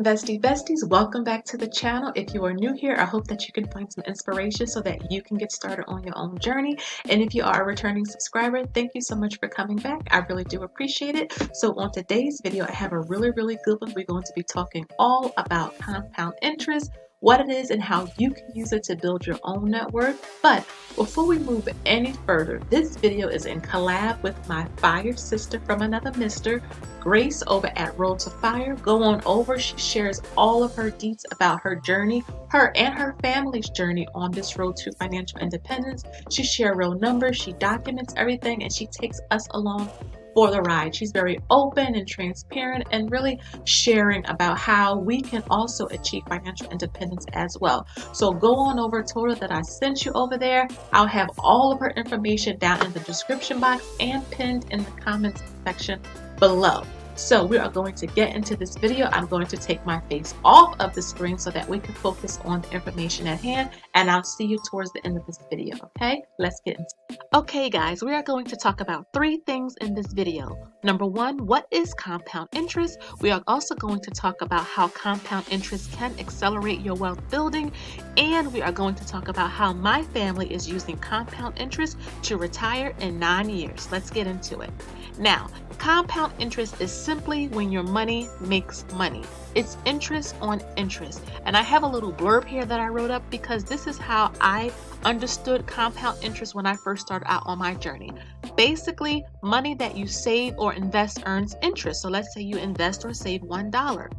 Besties, welcome back to the channel. If you are new here, I hope that you can find some inspiration so that you can get started on your own journey. And if you are a returning subscriber, thank you so much for coming back. I really do appreciate it. So on today's video, I have a really good one. We're going to be talking all about compound interest, what it is and how you can use it to build your own net worth. But before we move any further, this video is in collab with my fire sister from another mister, Grace, over at Road to Fire. Go on over. She shares all of her deets about her journey, her and her family's journey on this road to financial independence. She shares real numbers, she documents everything, and she takes us along for the ride. She's very open and transparent and really sharing about how we can also achieve financial independence as well. So go on over, told her that I sent you over there. I'll have all of her information down in the description box and pinned in the comments section below. So we are going to get into this video. I'm going to take my face off of the screen so that we can focus on the information at hand, and I'll see you towards the end of this video. Okay, let's get into it. Okay guys, we are going to talk about three things in this video. Number one, what is compound interest? We are also going to talk about how compound interest can accelerate your wealth building, and we are going to talk about how my family is using compound interest to retire in 9 years. Let's get into it. Now, compound interest is simply when your money makes money. It's interest on interest. And I have a little blurb here that I wrote up because this is how I understood compound interest when I first started out on my journey. Basically, money that you save or invest earns interest. So let's say you invest or save $1.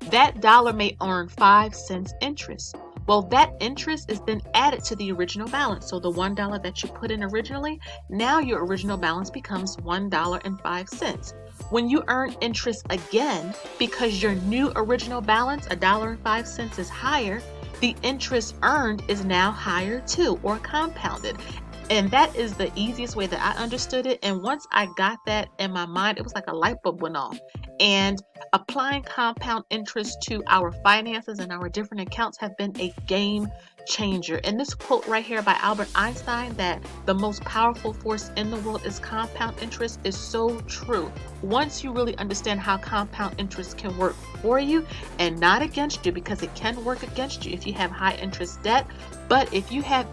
That dollar may earn 5 cents interest. Well, that interest is then added to the original balance. So the $1 that you put in originally, now your original balance becomes $1.05. When you earn interest again, because your new original balance, $1.05, is higher, the interest earned is now higher too, or compounded. And that is the easiest way that I understood it. And once I got that in my mind, it was like a light bulb went off. And applying compound interest to our finances and our different accounts have been a game changer. And this quote right here by Albert Einstein, that the most powerful force in the world is compound interest, is so true. Once you really understand how compound interest can work for you and not against you, because it can work against you if you have high interest debt, but if you have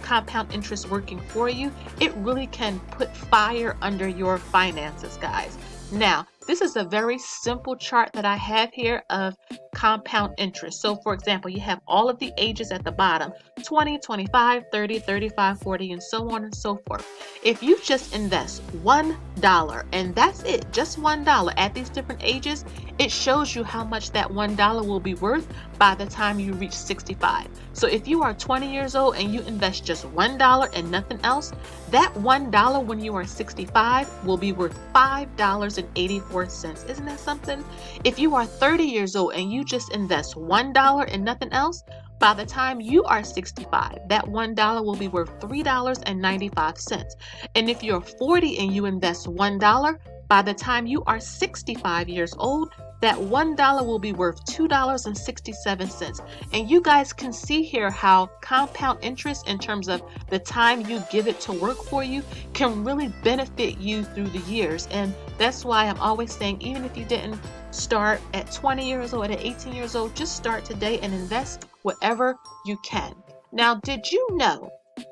compound interest working for you, it really can put fire under your finances, guys. Now, this is a very simple chart that I have here of compound interest. So for example, you have all of the ages at the bottom, 20, 25, 30, 35, 40, and so on and so forth. If you just invest $1, and that's it, just $1 at these different ages, it shows you how much that $1 will be worth by the time you reach 65. So if you are 20 years old and you invest just $1 and nothing else, that $1 when you are 65 will be worth $5.84. Isn't that something? If you are 30 years old and you just invest $1 and nothing else, by the time you are 65, that $1 will be worth $3.95. And if you're 40 and you invest $1, by the time you are 65 years old, that $1 will be worth $2.67. And you guys can see here how compound interest, in terms of the time you give it to work for you, can really benefit you through the years. And that's why I'm always saying, even if you didn't start at 20 years old, at 18 years old, just start today and invest whatever you can. Now, did you know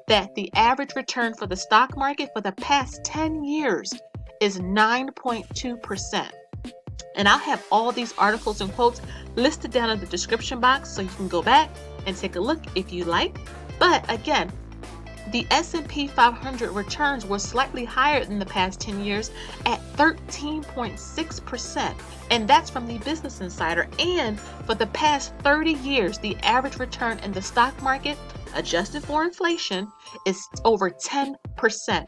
that the average return for the stock market for the past 10 years is 9.2%? And I'll have all these articles and quotes listed down in the description box so you can go back and take a look if you like. But again, the S&P 500 returns were slightly higher in the past 10 years at 13.6%. And that's from the Business Insider. And for the past 30 years, the average return in the stock market, adjusted for inflation, is over 10%.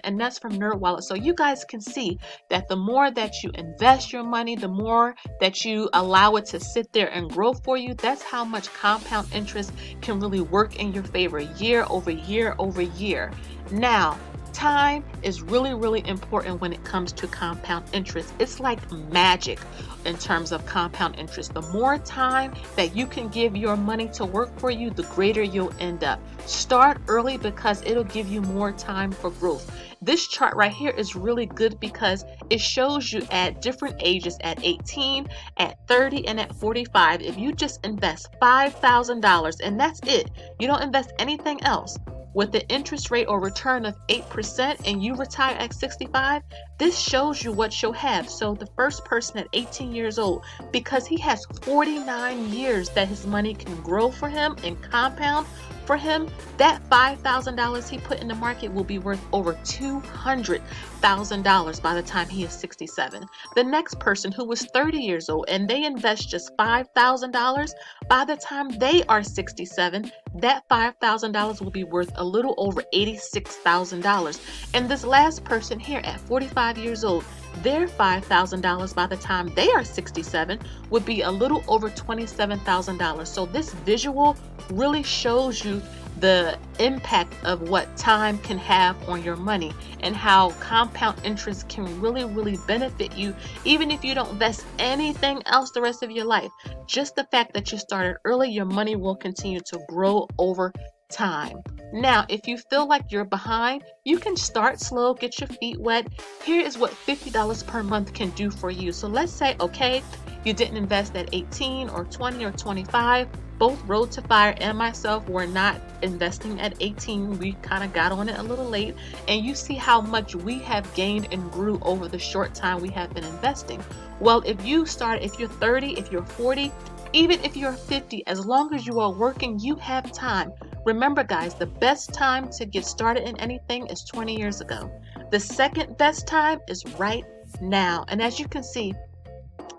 And that's from NerdWallet. So you guys can see that the more that you invest your money, the more that you allow it to sit there and grow for you, that's how much compound interest can really work in your favor year over year over year. Now, Time is really, really important when it comes to compound interest. It's like magic in terms of compound interest. The more time that you can give your money to work for you, the greater you'll end up. Start early because it'll give you more time for growth. This chart right here is really good because it shows you at different ages, at 18, at 30, and at 45, if you just invest $5,000 and that's it, you don't invest anything else, with the interest rate or return of 8% and you retire at 65, this shows you what you'll have. So the first person at 18 years old, because he has 49 years that his money can grow for him and compound for him, that $5,000 he put in the market will be worth over $200,000 by the time he is 67. The next person who was 30 years old and they invest just $5,000, by the time they are 67, that $5,000 will be worth a little over $86,000. And this last person here at 45 years old, their $5,000 by the time they are 67 would be a little over $27,000. So this visual really shows you the impact of what time can have on your money and how compound interest can really, really benefit you even if you don't invest anything else the rest of your life. Just the fact that you started early, your money will continue to grow over time. Now, if you feel like you're behind, you can start slow, get your feet wet. Here is what $50 per month can do for you. So let's say, okay, you didn't invest at 18 or 20 or 25. Both Road to Fire and myself were not investing at 18. We kind of got on it a little late, and you see how much we have gained and grew over the short time we have been investing. Well, if you're 30, if you're 40, even if you're 50, as long as you are working, you have time. Remember, guys, the best time to get started in anything is 20 years ago. The second best time is right now. And as you can see,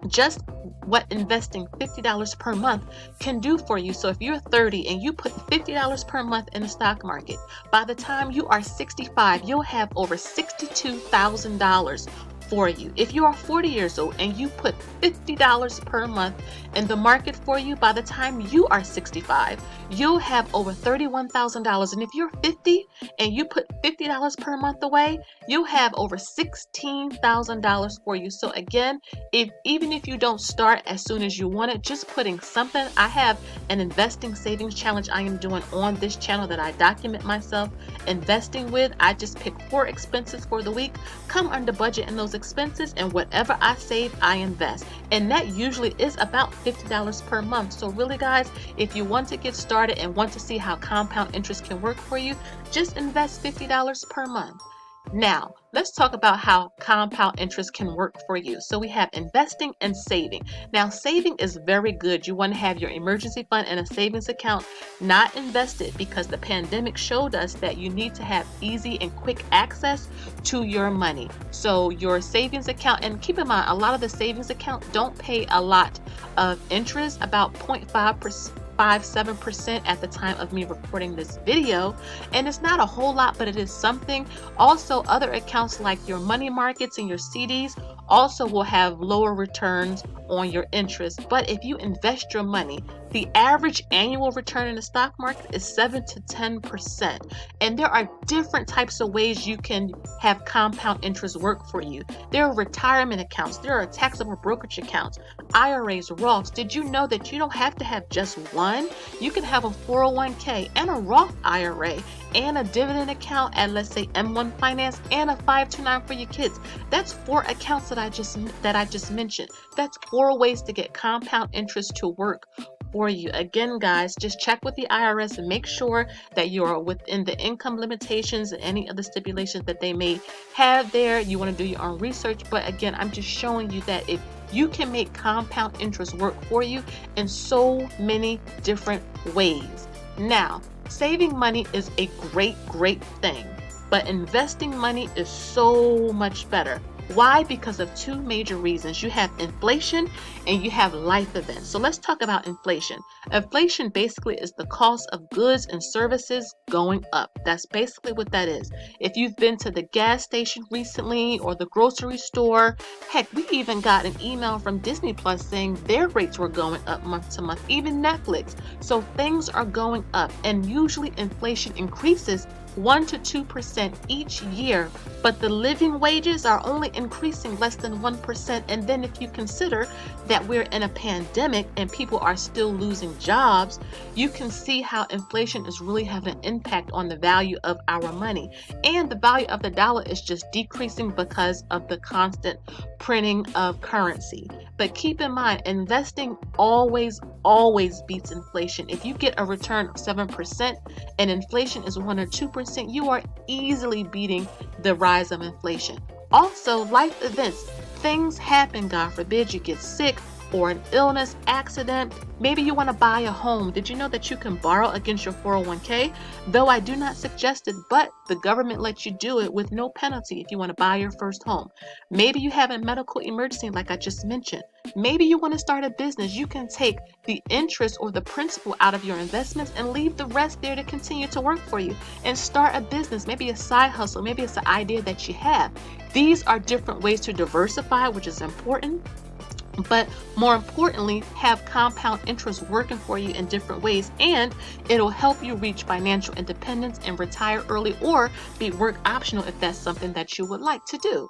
just what investing $50 per month can do for you. So if you're 30 and you put $50 per month in the stock market, by the time you are 65, you'll have over $62,000 for you. If you are 40 years old and you put $50 per month in the market for you, by the time you are 65, you'll have over $31,000. And if you're 50 and you put $50 per month away, you'll have over $16,000 for you. So again, even if you don't start as soon as you want it, just putting something. I have an investing savings challenge I am doing on this channel that I document myself investing with. I just pick 4 expenses for the week, come under budget in those expenses, and whatever I save, I invest. And that usually is about $50 per month. So really, guys, if you want to get started and want to see how compound interest can work for you, just invest $50 per month. Now, let's talk about how compound interest can work for you. So we have investing and saving. Now, saving is very good. You want to have your emergency fund and a savings account not invested, because the pandemic showed us that you need to have easy and quick access to your money. So your savings account, and keep in mind, a lot of the savings account don't pay a lot of interest, about 0.57% at the time of me recording this video, and it's not a whole lot, but it is something. Also, other accounts like your money markets and your CDs also will have lower returns on your interest. But if you invest your money, the average annual return in the stock market is 7 to 10%. And there are different types of ways you can have compound interest work for you. There are retirement accounts, there are taxable brokerage accounts, IRAs, Roths. Did you know that you don't have to have just one? You can have a 401k and a Roth IRA and a dividend account at, let's say, M1 Finance, and a 529 for your kids. That's 4 accounts that I just mentioned. That's 4 ways to get compound interest to work for you. Again, guys, just check with the IRS and make sure that you are within the income limitations and any other stipulations that they may have there. You want to do your own research, but again, I'm just showing you that if you can make compound interest work for you in so many different ways. Now, saving money is a great thing, but investing money is so much better. Why? Because of 2 major reasons. You have inflation and you have life events. So let's talk about inflation. Inflation basically is the cost of goods and services going up. That's basically what that is. If you've been to the gas station recently or the grocery store, heck, we even got an email from Disney Plus saying their rates were going up month to month, even Netflix. So things are going up, and usually inflation increases 1 to 2% each year, but the living wages are only increasing less than 1%. And then if you consider that we're in a pandemic and people are still losing jobs, you can see how inflation is really having an impact on the value of our money. And the value of the dollar is just decreasing because of the constant printing of currency. But keep in mind, investing always beats inflation. If you get a return of 7% and inflation is 1 or 2%, you are easily beating the rise of inflation. Also, life events. Things happen, God forbid you get sick or an illness, accident. Maybe you want to buy a home. Did you know that you can borrow against your 401k? Though I do not suggest it, but the government lets you do it with no penalty if you want to buy your first home. Maybe you have a medical emergency like I just mentioned. Maybe you want to start a business. You can take the interest or the principal out of your investments and leave the rest there to continue to work for you and start a business, maybe a side hustle, maybe it's an idea that you have. These are different ways to diversify, which is important. But more importantly, have compound interest working for you in different ways, and it'll help you reach financial independence and retire early or be work optional if that's something that you would like to do.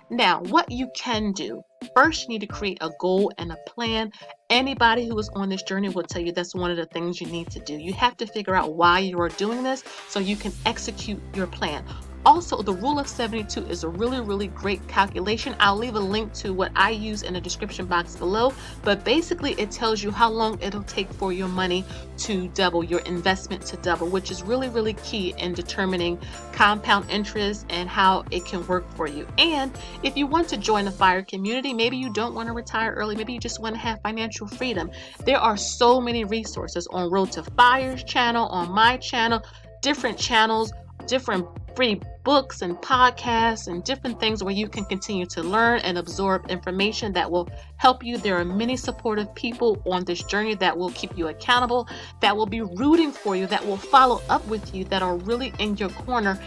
Now, what you can do. First, you need to create a goal and a plan. Anybody who is on this journey will tell you that's one of the things you need to do. You have to figure out why you are doing this so you can execute your plan. Also, the rule of 72 is a really great calculation. I'll leave a link to what I use in the description box below, but basically it tells you how long it'll take for your money to double, your investment to double, which is really key in determining compound interest and how it can work for you. And if you want to join the FIRE community, maybe you don't want to retire early, maybe you just want to have financial freedom. There are so many resources on Road to FIRE's channel, on my channel, different channels, different free books and podcasts and different things where you can continue to learn and absorb information that will help you. There are many supportive people on this journey that will keep you accountable, that will be rooting for you, that will follow up with you, that are really in your corner.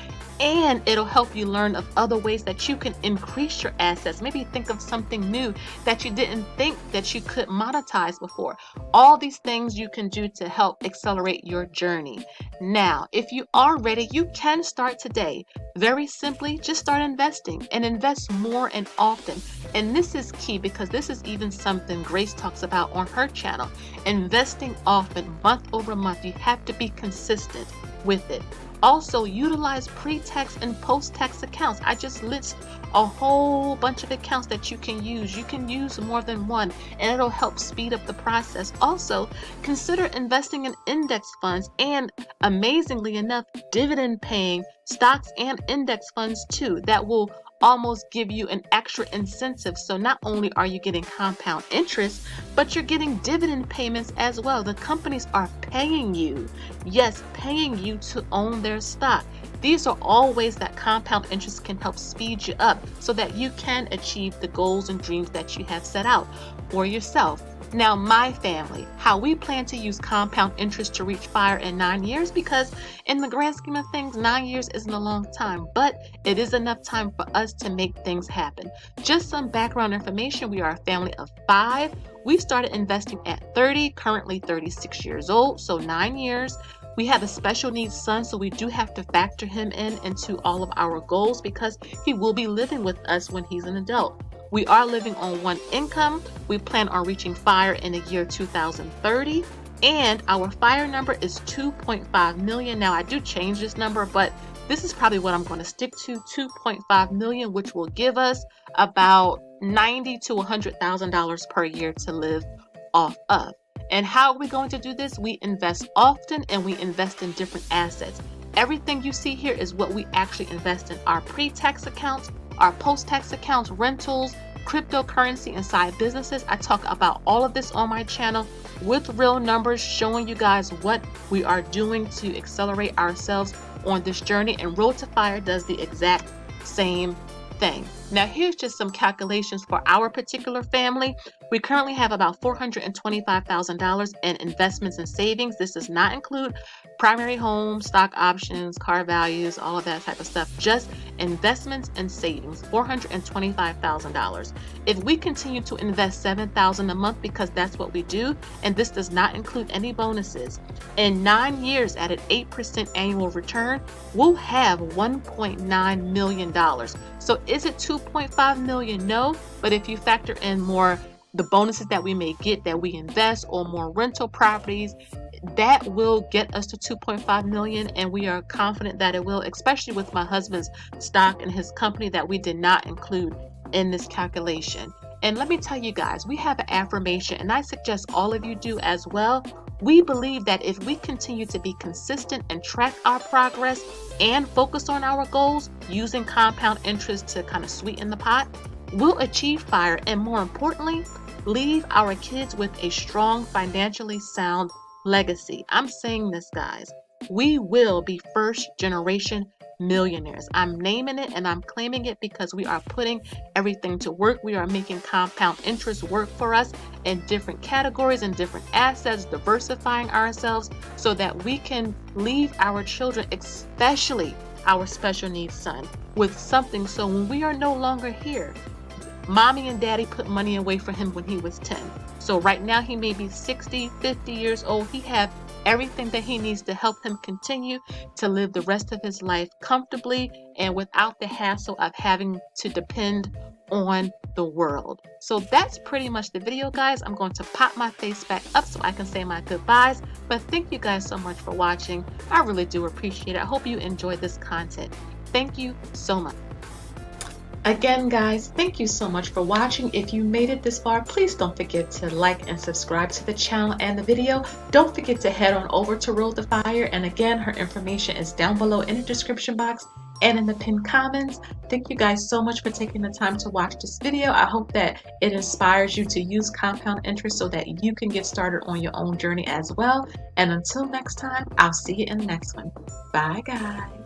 And it'll help you learn of other ways that you can increase your assets. Maybe think of something new that you didn't think that you could monetize before. All these things you can do to help accelerate your journey. Now, if you are ready, you can start today. Very simply, just start investing and invest more and often. And this is key because this is even something Grace talks about on her channel. Investing often, month over month. You have to be consistent with it. Also, utilize pre-tax and post-tax accounts. I just list a whole bunch of accounts that you can use. You can use more than one, and it'll help speed up the process. Also, consider investing in index funds and, amazingly enough, dividend-paying stocks and index funds too. That will almost give you an extra incentive. So not only are you getting compound interest, but you're getting dividend payments as well. The companies are paying you, yes, paying you to own their stock. These are all ways that compound interest can help speed you up so that you can achieve the goals and dreams that you have set out for yourself. Now, my family, how we plan to use compound interest to reach FIRE in 9 years, because in the grand scheme of things, 9 years isn't a long time, but it is enough time for us to make things happen. Just some background information. We are a family of 5. We started investing at 30, currently 36 years old, so 9 years. We have a special needs son, so we do have to factor him into all of our goals because he will be living with us when he's an adult. We are living on one income. We plan on reaching FIRE in the year 2030, and our FIRE number is 2.5 million. Now, I do change this number, but this is probably what I'm going to stick to, 2.5 million, which will give us about $90,000 to $100,000 per year to live off of. And how are we going to do this? We invest often and we invest in different assets. Everything you see here is what we actually invest in: our pre-tax accounts, our post-tax accounts, rentals, cryptocurrency, and side businesses. I talk about all of this on my channel with real numbers, showing you guys what we are doing to accelerate ourselves on this journey. And Road to FIRE does the exact same thing. thing. Now, here's just some calculations for our particular family. We currently have about $425,000 in investments and savings. This does not include primary home, stock options, car values, all of that type of stuff. Just investments and savings, $425,000. If we continue to invest $7,000 a month, because that's what we do, and this does not include any bonuses, in 9 years at an 8% annual return, we'll have $1.9 million. So is it $2.5 million? No, but if you factor in more the bonuses that we may get that we invest, or more rental properties, that will get us to $2.5 million, and we are confident that it will, especially with my husband's stock and his company that we did not include in this calculation. And let me tell you guys, we have an affirmation, and I suggest all of you do as well. We believe that if we continue to be consistent and track our progress and focus on our goals using compound interest to kind of sweeten the pot, we'll achieve FIRE, and more importantly, leave our kids with a strong, financially sound legacy. I'm saying this, guys. We will be first generation millionaires. I'm naming it and I'm claiming it because we are putting everything to work. We are making compound interest work for us in different categories and different assets, diversifying ourselves so that we can leave our children, especially our special needs son, with something so when we are no longer here, mommy and daddy put money away for him when he was 10. So right now he may be 60, 50 years old. He have everything that he needs to help him continue to live the rest of his life comfortably and without the hassle of having to depend on the world. So that's pretty much the video, guys. I'm going to pop my face back up so I can say my goodbyes. But thank you guys so much for watching. I really do appreciate it. I hope you enjoyed this content. Thank you so much. Again, guys, thank you so much for watching. If you made it this far, please don't forget to like and subscribe to the channel and the video. Don't forget to head on over to Road to Fire. And again, her information is down below in the description box and in the pinned comments. Thank you guys so much for taking the time to watch this video. I hope that it inspires you to use compound interest so that you can get started on your own journey as well. And until next time, I'll see you in the next one. Bye, guys.